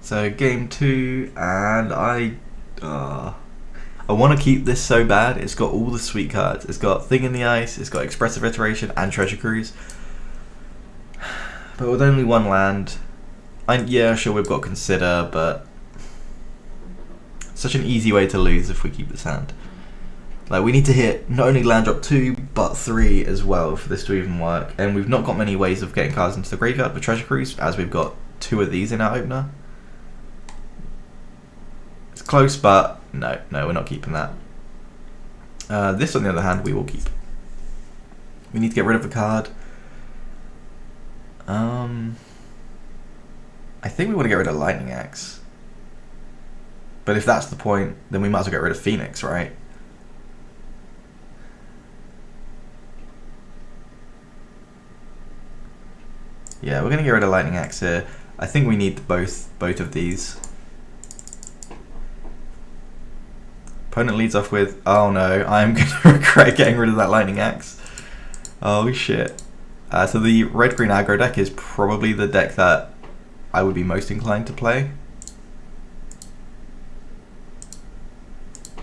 So game 2, and I want to keep this so bad. It's got all the sweet cards. It's got Thing in the Ice, it's got Expressive Iteration and Treasure Cruise. But with only one land, yeah, sure, we've got Consider, but such an easy way to lose if we keep this hand. Like, we need to hit not only land drop 2, but 3 as well for this to even work. And we've not got many ways of getting cards into the graveyard with Treasure Cruise, as we've got 2 of these in our opener. It's close, but no, we're not keeping that. This, on the other hand, we will keep. We need to get rid of a card. I think we want to get rid of Lightning Axe. But if that's the point, then we might as well get rid of Pheonix, right? Yeah, we're going to get rid of Lightning Axe here. I think we need both of these. Opponent leads off with, oh no, I'm going to regret getting rid of that Lightning Axe. Oh shit. So the red-green aggro deck is probably the deck that I would be most inclined to play.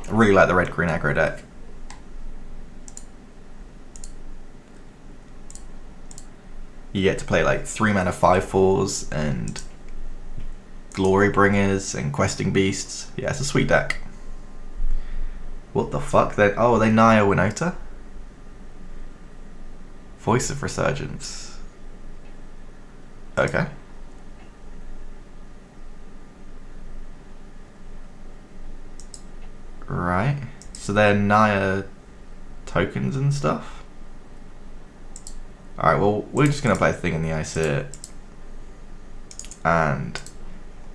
I really like the red-green aggro deck. You get to play like 3 mana 5/4s and Glory Bringers and Questing Beasts. Yeah, it's a sweet deck. What the fuck? They Naya Winota? Voice of Resurgence. Okay. Right. So they're Naya tokens and stuff? Alright, well, we're just going to play a Thing in the Ice here. And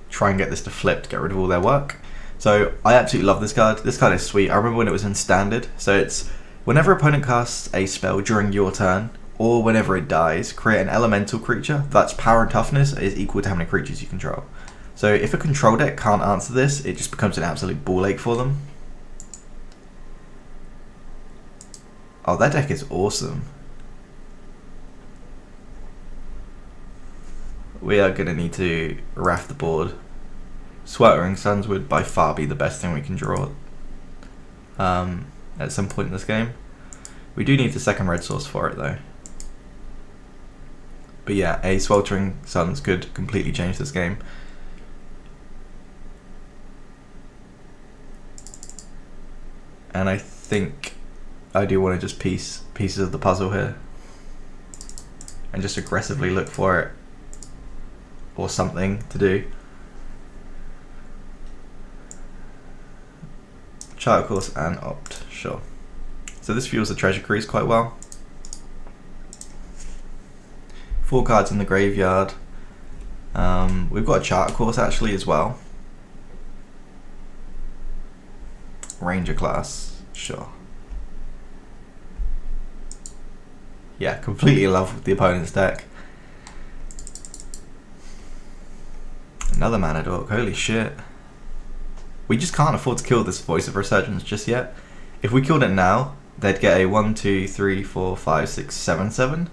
try and get this to flip to get rid of all their work. So, I absolutely love this card. This card is sweet. I remember when it was in Standard. So it's, whenever opponent casts a spell during your turn, or whenever it dies, create an elemental creature that's power and toughness is equal to how many creatures you control. So if a control deck can't answer this, it just becomes an absolute ball ache for them. Oh, that deck is awesome. We are going to need to raft the board. Sweltering Suns would by far be the best thing we can draw at some point in this game. We do need the second red source for it though. But yeah, a Sweltering Suns could completely change this game. And I think I do want to just piece pieces of the puzzle here. And just aggressively look for it. Or something to do. Charter Course and Opt, sure. So this fuels the Treasure Cruise quite well. 4 cards in the graveyard. We've got a Charter Course actually as well. Ranger class, sure. Yeah, completely in love with the opponent's deck. Another Mana Dork, holy shit. We just can't afford to kill this Voice of Resurgence just yet. If we killed it now, they'd get a 1, 2, 3, 4, 5, 6, 7, 7.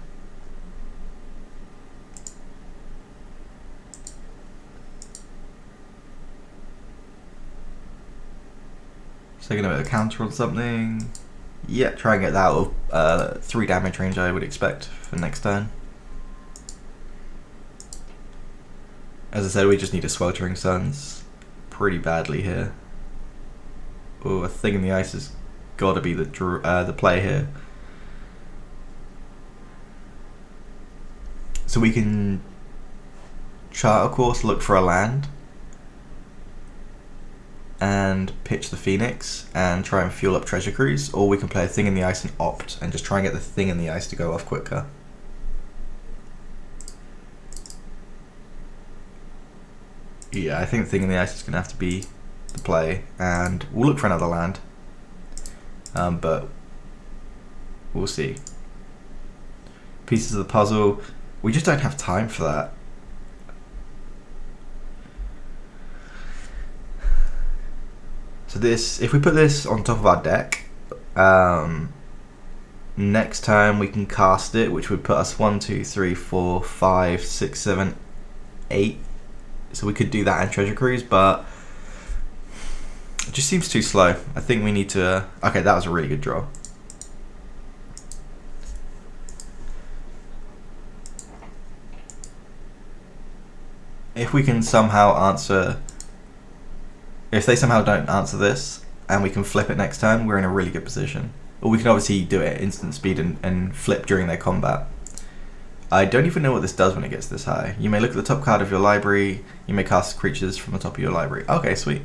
So they're gonna counter on something. Yeah, try and get that out of 3 damage range I would expect for next turn. As I said, we just need a Sweltering Suns pretty badly here. Oh, a Thing in the Ice has got to be the play here. So we can Charter Course, look for a land, and pitch the Pheonix and try and fuel up Treasure Cruise, or we can play a Thing in the Ice and Opt and just try and get the Thing in the Ice to go off quicker. Yeah, I think Thing in the Ice is going to have to be the play, and we'll look for another land. But we'll see. Pieces of the puzzle, we just don't have time for that. So this, if we put this on top of our deck, next time we can cast it, which would put us 1, 2, 3, 4, 5, 6, 7, 8 So we could do that and Treasure Cruise, but it just seems too slow. I think we need to... Okay, that was a really good draw. If we can somehow answer... If they somehow don't answer this, and we can flip it next turn, we're in a really good position. Or we can obviously do it at instant speed and flip during their combat. I don't even know what this does when it gets this high. You may look at the top card of your library. You may cast creatures from the top of your library. Okay, sweet.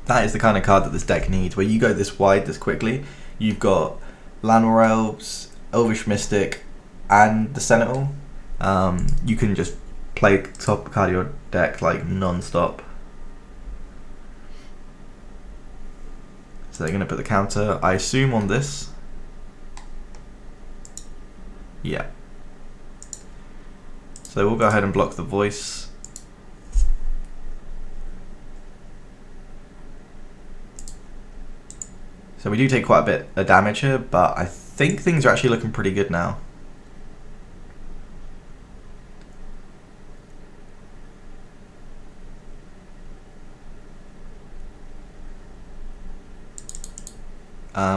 That is the kind of card that this deck needs, where you go this wide this quickly. You've got Llanowar Elves, Elvish Mystic, and the Sentinel. You can just play top card of your deck like non-stop. So they're going to put the counter, I assume, on this. Yeah. So we'll go ahead and block the voice. So we do take quite a bit of damage here, but I think things are actually looking pretty good now.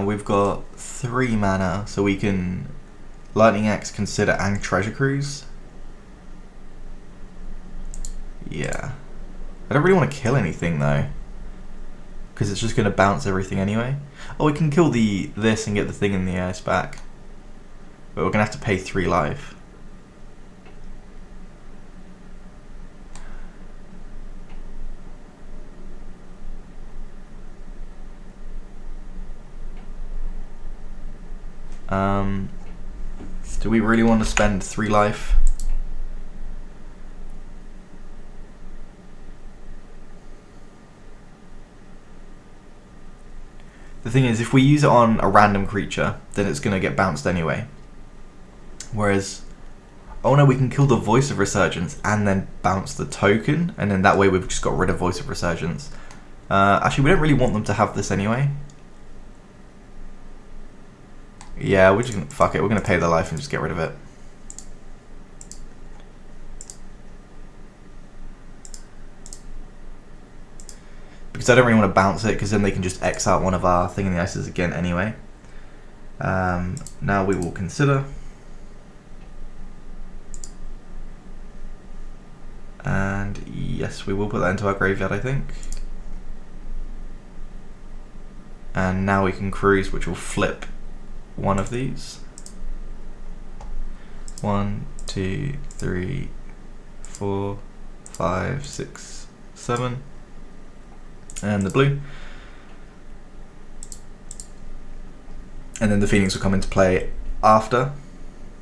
We've got 3 mana, so we can Lightning Axe, Consider, and Treasure Cruise. Yeah. I don't really want to kill anything though, because it's just going to bounce everything anyway. Oh, we can kill this and get the thing in the ice back, but we're going to have to pay 3 life. Do we really want to spend 3 life? The thing is, if we use it on a random creature, then it's going to get bounced anyway. Whereas, oh no, we can kill the Voice of Resurgence and then bounce the token, and then that way we've just got rid of Voice of Resurgence. Actually, we don't really want them to have this anyway. Yeah, we're just gonna, fuck it, we're gonna pay the life and just get rid of it. Because I don't really want to bounce it, because then they can just X out one of our Thing in the Ices again anyway. Now we will consider. And yes, we will put that into our graveyard, I think. And now we can cruise, which will flip one of these. 1, 2, 3, 4, 5, 6, 7. And the blue. And then the Pheonix will come into play after.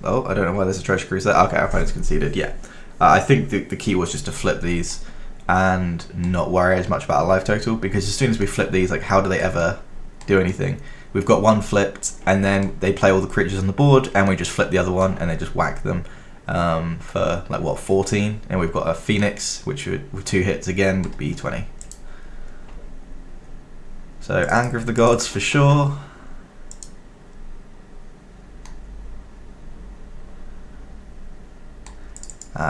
Oh, I don't know why there's a Treasure Cruise there. Okay, our opponent's conceded, yeah. I think the key was just to flip these and not worry as much about our life total, because as soon as we flip these, like, how do they ever do anything? We've got one flipped, and then they play all the creatures on the board, and we just flip the other one, and they just whack them for, like, what, 14? And we've got a Pheonix, which would, with 2 hits again, would be 20. So, Anger of the Gods for sure.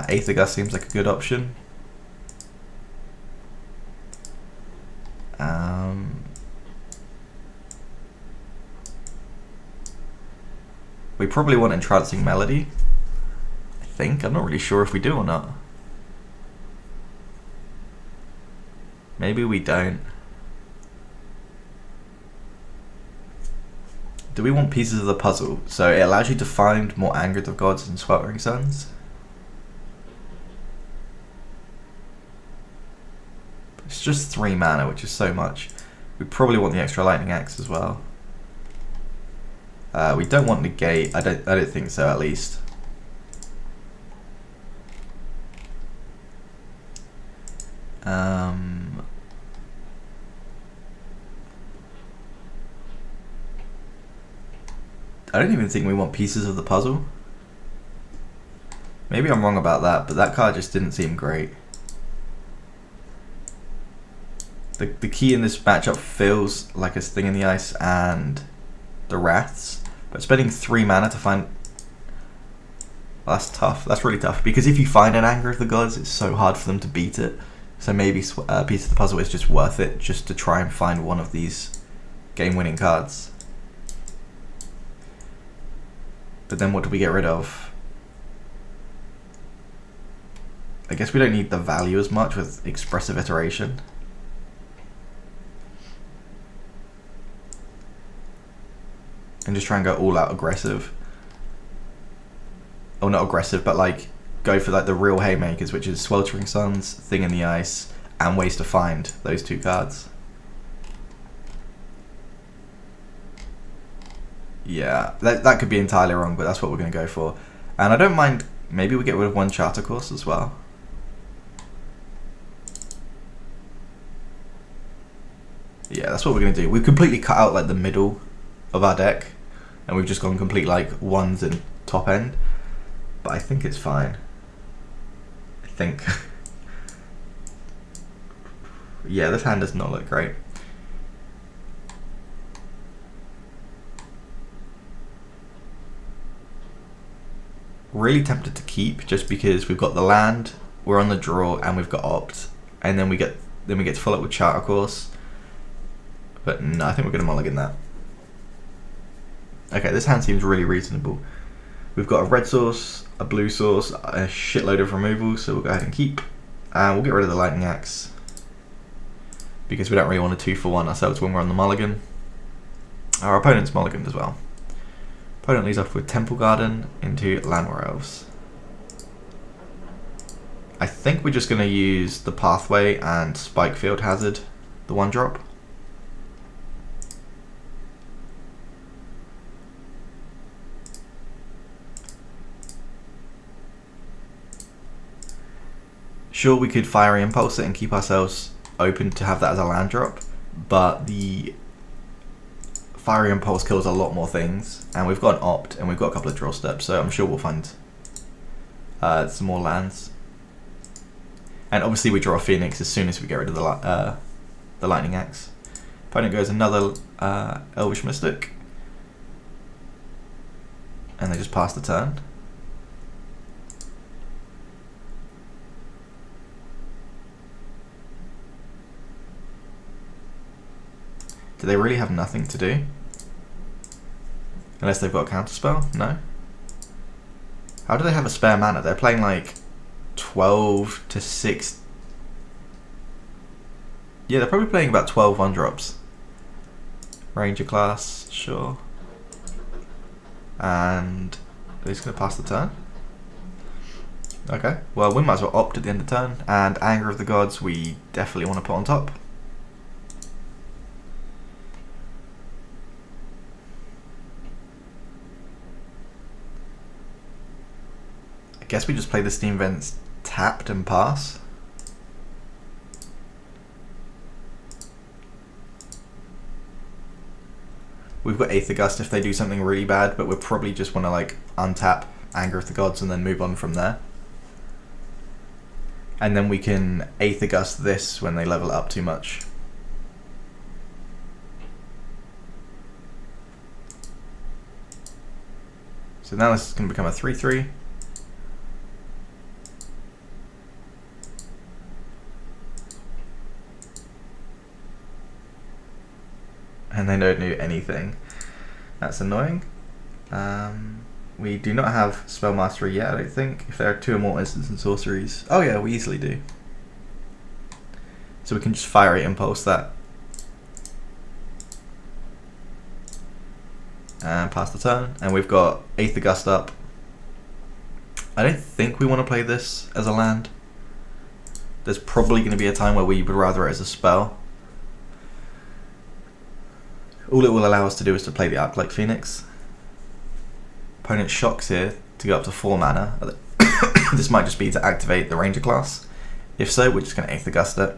Aether seems like a good option. We probably want Entrancing Melody, I think. I'm not really sure if we do or not. Maybe we don't. Do we want Pieces of the Puzzle? So it allows you to find more Anger of the Gods and Sweltering Suns. It's just 3 mana, which is so much. We probably want the extra Lightning Axe as well. We don't want Negate. I don't think so, at least. I don't even think we want Pieces of the Puzzle. Maybe I'm wrong about that, but that card just didn't seem great. The key in this matchup feels like a Thing in the Ice and the Wraths, but spending 3 mana to find That's tough. That's really tough. Because if you find an Anger of the Gods, it's so hard for them to beat it. So maybe Piece of the Puzzle is just worth it, just to try and find one of these game-winning cards. But then what do we get rid of? I guess we don't need the value as much with Expressive Iteration. And just try and go all out aggressive. Or not aggressive, but like go for like the real haymakers, which is Sweltering Suns, Thing in the Ice, and Ways to Find, those two cards. Yeah, that could be entirely wrong, but that's what we're going to go for. And I don't mind, maybe we get rid of one Charter Course as well. Yeah, that's what we're going to do. We've completely cut out like the middle of our deck, and we've just gone complete like ones and top end. But I think it's fine. I think. Yeah, this hand does not look great. Really tempted to keep just because we've got the land, we're on the draw, and we've got opt, and then we get to follow up with Charter Course. But no, I think we're going to mulligan that. Okay, this hand seems really reasonable. We've got a red source, a blue source, a shitload of removal, so we'll go ahead and keep. And we'll get rid of the Lightning Axe, because we don't really want a 2-for-1 ourselves when we're on the mulligan. Our opponent's mulliganed as well. Opponent leads off with Temple Garden into Llanowar Elves. I think we're just going to use the Pathway and Spikefield Hazard, the 1-drop. Sure, we could Fiery Impulse it and keep ourselves open to have that as a land drop, but the Fiery Impulse kills a lot more things, and we've got an opt, and we've got a couple of draw steps, so I'm sure we'll find some more lands. And obviously we draw a Pheonix as soon as we get rid of the Lightning Axe. Opponent goes another Elvish Mystic, and they just pass the turn. Do they really have nothing to do? Unless they've got a counterspell? No? How do they have a spare mana? They're playing like 12 to 6. Yeah, they're probably playing about 12 1-drops. Ranger class, sure. And they're just going to pass the turn? Okay, well we might as well opt at the end of the turn. And Anger of the Gods we definitely want to put on top. I guess we just play the Steam Vents tapped and pass. We've got Eighth Gust if they do something really bad, but we'll probably just want to like untap Anger of the Gods and then move on from there. And then we can Eighth Gust this when they level up too much. So now this is going to become a 3-3. And they don't do anything. That's annoying. We do not have Spell Mastery yet, I don't think. If there are 2 or more instants and sorceries. Oh yeah, we easily do. So we can just Fiery Impulse that. And pass the turn. And we've got Eighth Gust up. I don't think we want to play this as a land. There's probably going to be a time where we would rather it as a spell. All it will allow us to do is to play the Arc like Pheonix. Opponent shocks here to go up to 4 mana. This might just be to activate the Ranger class. If so, we're just going to Eighth Gust it.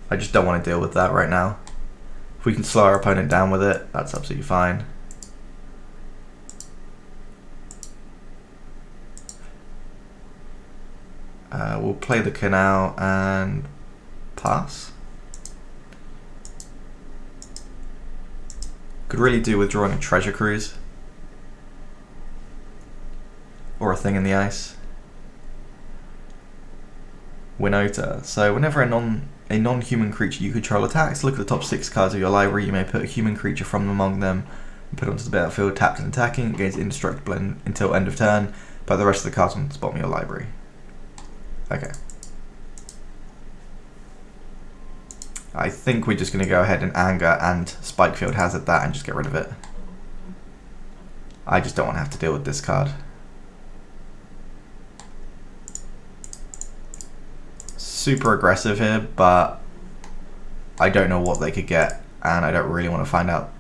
I just don't want to deal with that right now. If we can slow our opponent down with it, that's absolutely fine. We'll play the Canal and pass. Could really do with drawing a treasure cruise. Or a thing in the ice. Winota. So whenever a non-human creature you control attacks, look at the top 6 cards of your library. You may put a human creature from among them and put it onto the battlefield, tapped and attacking, against indestructible until end of turn, but the rest of the cards on the bottom of your library. Okay. I think we're just going to go ahead and anger and Spikefield Hazard that and just get rid of it. I just don't want to have to deal with this card. Super aggressive here, but I don't know what they could get, and I don't really want to find out.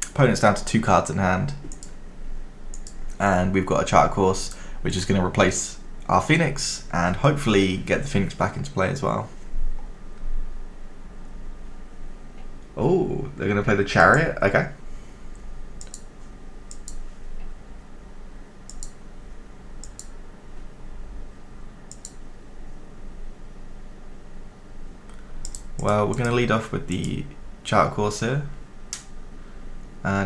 Opponent's down to 2 cards in hand, and we've got a Charter Course which is going to replace our Pheonix and hopefully get the Pheonix back into play as well. Oh, they're going to play the Chariot? Okay. Well, we're going to lead off with the Charter Course here.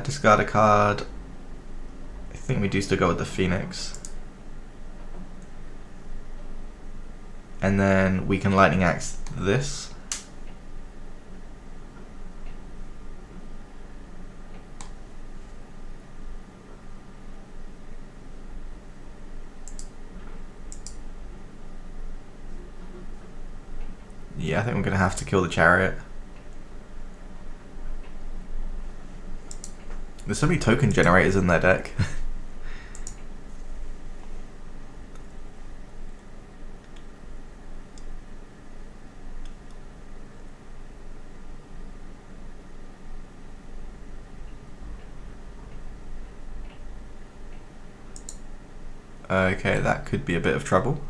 Discard a card. I think we do still go with the Pheonix. And then we can Lightning Axe this. Yeah, I think we're going to have to kill the Chariot. There's so many token generators in their deck. Okay, that could be a bit of trouble.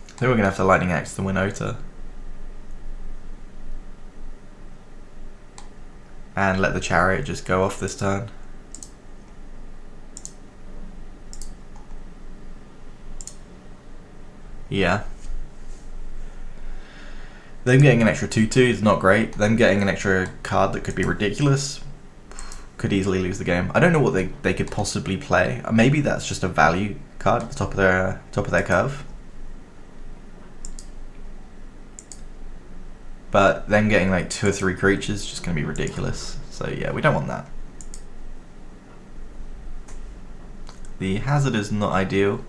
I think we're going to have to Lightning Axe the Winota. And let the Chariot just go off this turn. Yeah. Them getting an extra 2/2 is not great. Them getting an extra card that could be ridiculous could easily lose the game. I don't know what they could possibly play. Maybe that's just a value card at the top of their curve. But them getting like 2 or 3 creatures is just going to be ridiculous. So yeah, we don't want that. The hazard is not ideal.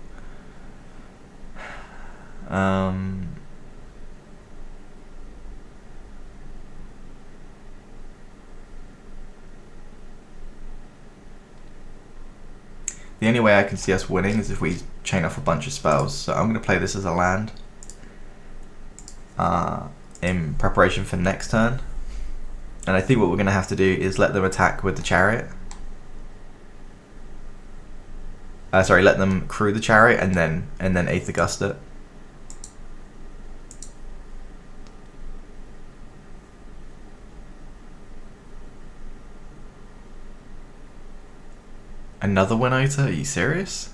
The only way I can see us winning is if we chain off a bunch of spells. So I'm going to play this as a land. In preparation for next turn, and I think what we're going to have to do is let them attack with the Chariot. Sorry, let them crew the Chariot and then 8th August it. Another Winota? Are you serious?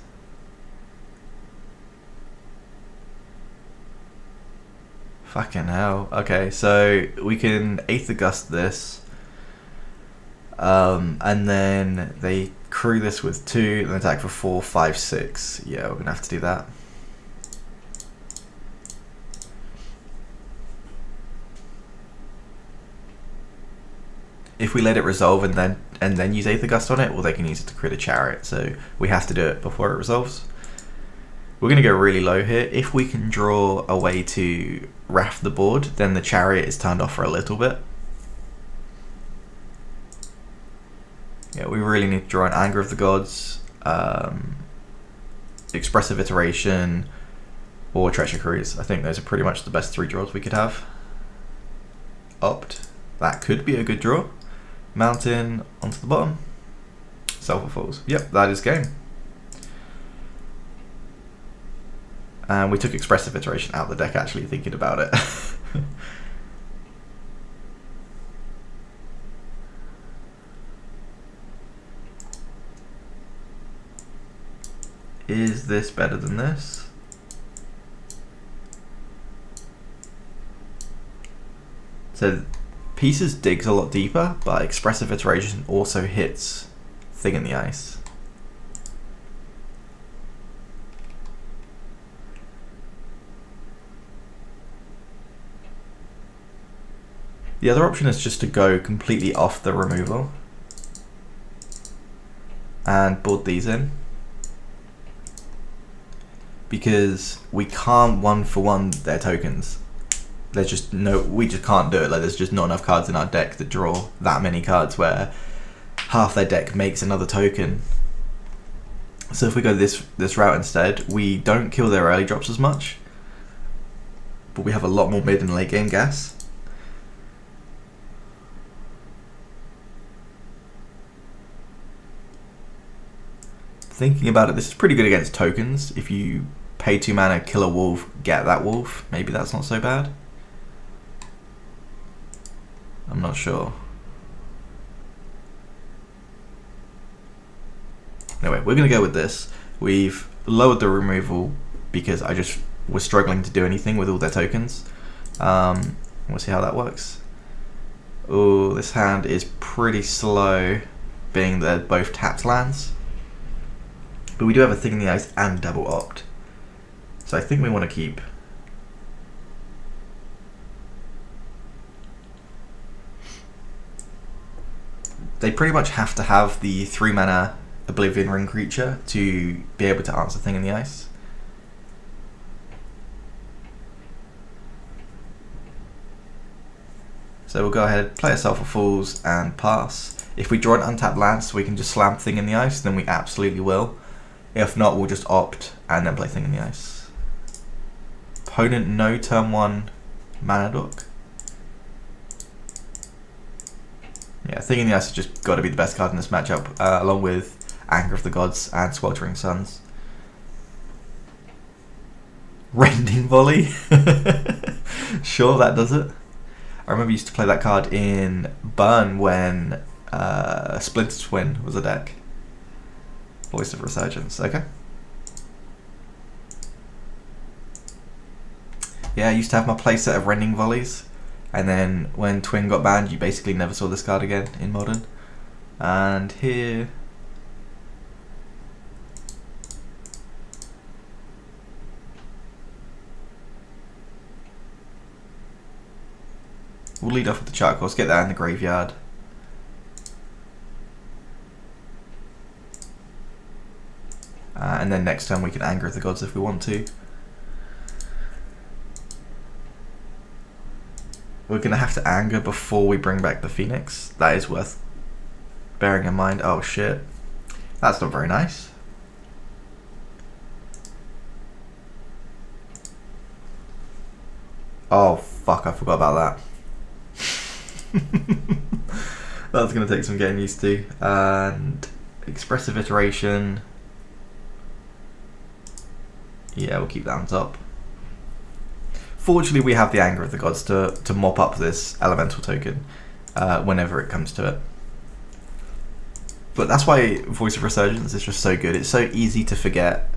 Fucking hell. Okay, so we can 8th August this. And then they crew this with 2, then attack for 4, 5, 6. Yeah, we're gonna have to do that. If we let it resolve and then use 8th August on it, well, they can use it to create a Chariot. So we have to do it before it resolves. We're going to go really low here. If we can draw a way to raft the board, then the Chariot is turned off for a little bit. Yeah, we really need to draw an Anger of the Gods, Expressive Iteration, or Treacher Cruise. I think those are pretty much the best 3 draws we could have. Opt. That could be a good draw. Mountain onto the bottom. Sulfur Falls. Yep, that is game. And we took Expressive Iteration out of the deck, actually, thinking about it. Is this better than this? So Pieces digs a lot deeper, but Expressive Iteration also hits Thing in the Ice. The other option is just to go completely off the removal and board these in, because we can't 1-for-1 their tokens. There's just no, we just can't do it. Like, there's just not enough cards in our deck that draw that many cards where half their deck makes another token. So if we go this route instead, we don't kill their early drops as much, but we have a lot more mid and late game gas. Thinking about it, this is pretty good against tokens. If you pay 2 mana, kill a wolf, get that wolf, maybe that's not so bad. I'm not sure. Anyway, we're going to go with this. We've lowered the removal because I just was struggling to do anything with all their tokens. We'll see how that works. Oh, this hand is pretty slow, being they're both tapped lands. But we do have a Thing in the Ice and double opt. So I think we want to keep. They pretty much have to have the 3 mana Oblivion Ring creature to be able to answer Thing in the Ice. So we'll go ahead, play ourselves for Fools and pass. If we draw an untapped land so we can just slam Thing in the Ice, then we absolutely will. If not, we'll just opt and then play Thing in the Ice. Opponent no turn 1 mana dork. Yeah, Thing in the Ice has just got to be the best card in this matchup, along with Anger of the Gods and Sweltering Suns. Rending Volley? Sure, that does it. I remember used to play that card in Burn when Splinter Twin was a deck. Voice of Resurgence, okay. Yeah, I used to have my playset of Rending Volleys, and then when Twin got banned, you basically never saw this card again in Modern. And here... we'll lead off with the Chart Course, get that in the graveyard. And then next turn we can Anger of the Gods if we want to. We're going to have to Anger before we bring back the Pheonix. That is worth bearing in mind. Oh shit. That's not very nice. Oh fuck, I forgot about that. That's going to take some getting used to. And Expressive Iteration. Yeah, we'll keep that on top. Fortunately, we have the Anger of the Gods to mop up this elemental token whenever it comes to it. But that's why Voice of Resurgence is just so good. It's so easy to forget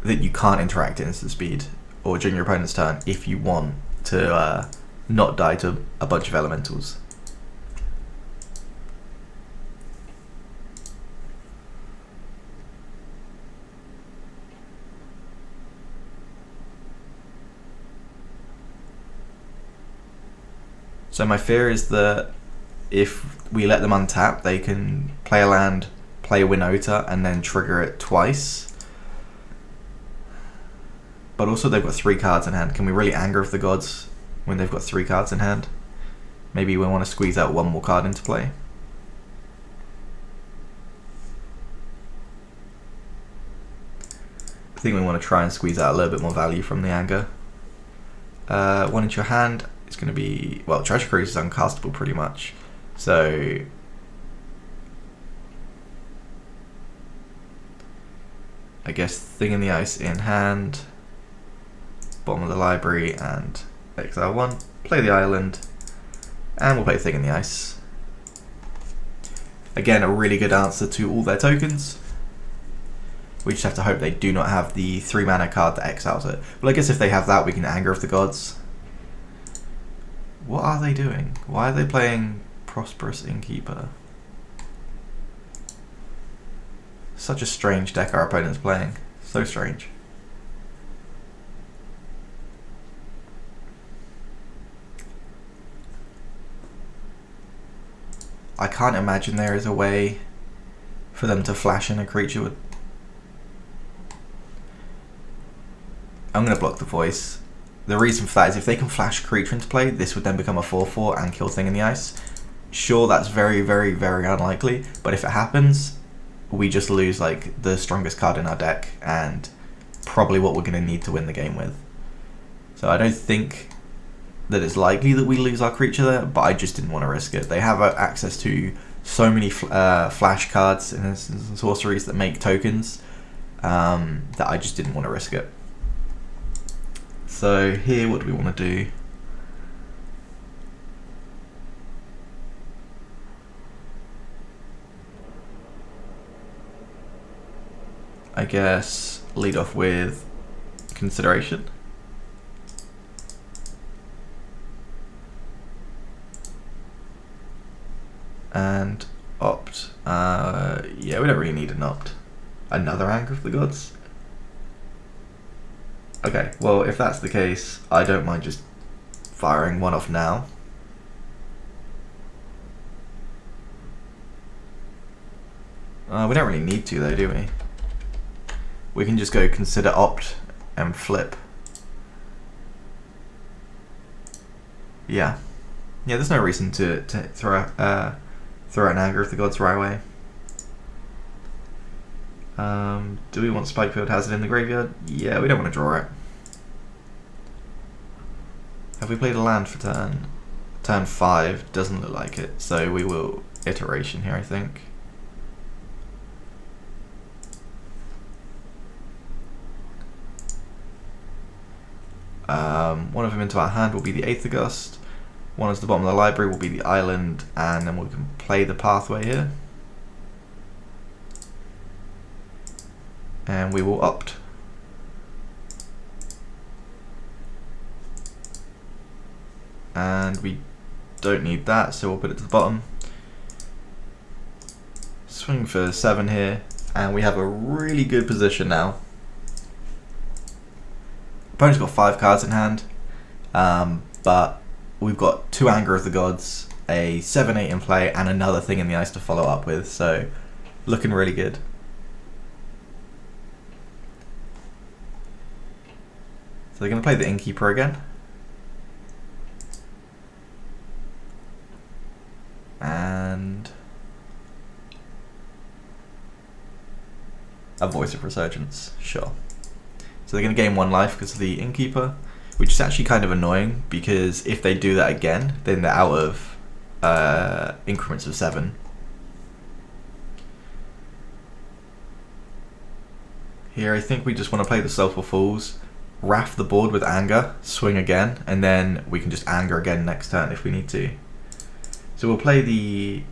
that you can't interact at instant speed or during your opponent's turn if you want to not die to a bunch of elementals. So my fear is that if we let them untap, they can play a land, play Winota, and then trigger it twice. But also they've got 3 cards in hand. Can we really Anger of the Gods when they've got 3 cards in hand? Maybe we want to squeeze out 1 more card into play. I think we want to try and squeeze out a little bit more value from the Anger. 1 into your hand. It's going to be, well, Treasure Cruise is uncastable pretty much, so I guess Thing in the Ice in hand, bottom of the library, and exile 1, play the island, and we'll play Thing in the Ice. Again, a really good answer to all their tokens. We just have to hope they do not have the 3 mana card that exiles it. Well, I guess if they have that, we can Anger of the Gods. What are they doing? Why are they playing Prosperous Innkeeper? Such a strange deck our opponent's playing. So strange. I can't imagine there is a way for them to flash in a creature with... I'm going to block the voice. The reason for that is if they can flash a creature into play, this would then become a 4/4 and kill Thing in the Ice. Sure, that's very, very, very unlikely, but if it happens, we just lose like the strongest card in our deck and probably what we're going to need to win the game with. So I don't think that it's likely that we lose our creature there, but I just didn't want to risk it. They have access to so many flash cards and sorceries that make tokens that I just didn't want to risk it. So here, what do we want to do? I guess lead off with Consideration. And opt. Yeah, we don't really need an opt. Another Anger of the Gods? Okay, well, if that's the case, I don't mind just firing one off now. We don't really need to, though, do we? We can just go consider opt and flip. Yeah. Yeah, there's no reason to throw an Anger of the Gods right away. Do we want Spikefield Hazard in the graveyard? Yeah, we don't want to draw it. Have we played a land for turn? Turn 5 doesn't look like it, so we will Iteration here, I think. One of them into our hand will be the Eighth of Gust. One is the bottom of the library will be the island, and then we can play the pathway here. And we will opt. And we don't need that, so we'll put it to the bottom. Swing for 7 here, and we have a really good position now. Opponent's got 5 cards in hand, but we've got 2 Anger of the Gods, a 7/8 in play, and another Thing in the Ice to follow up with, so looking really good. So they're going to play the Innkeeper again. And a Voice of Resurgence, sure. So they're going to gain 1 life because of the Innkeeper, which is actually kind of annoying because if they do that again, then they're out of increments of 7. Here I think we just want to play the Soulful Fools, Wrath the board with Anger, swing again, and then we can just Anger again next turn if we need to. So we'll play the...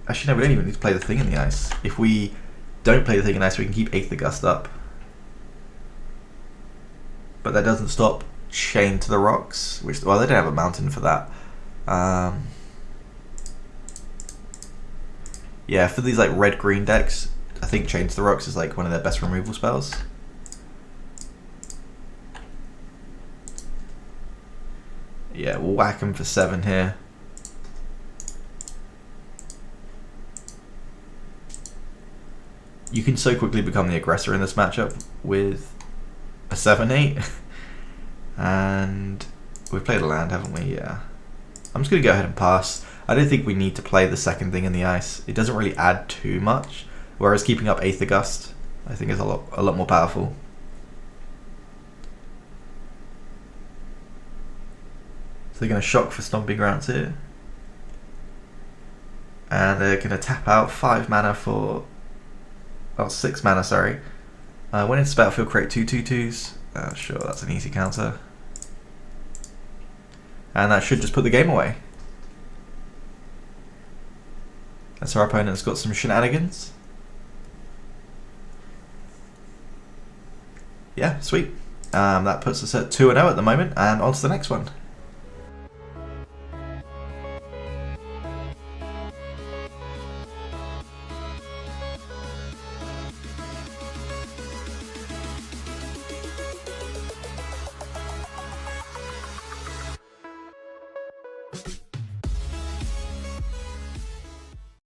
Actually no, we don't even need to play the Thing in the Ice. If we don't play the Thing in the Ice, we can keep Eighth of Gust up. But that doesn't stop Chain to the Rocks, which, well, they don't have a mountain for that. Yeah, for these like red-green decks, I think Chain to the Rocks is like one of their best removal spells. Yeah, we'll whack him for 7 here. You can so quickly become the aggressor in this matchup with a 7/8. And we've played a land, haven't we? Yeah. I'm just going to go ahead and pass. I don't think we need to play the second Thing in the Ice. It doesn't really add too much. Whereas keeping up Eighth of Gust, I think is a lot more powerful. So they're going to shock for Stomping Grounds here. And they're going to tap out 5 mana for... Oh, 6 mana, sorry. When it's battlefield, create 2 2/2s. Sure, that's an easy counter. And that should just put the game away. And so our opponent's got some shenanigans. yeah, sweet. That puts us at 2-0 at the moment, and on to the next one.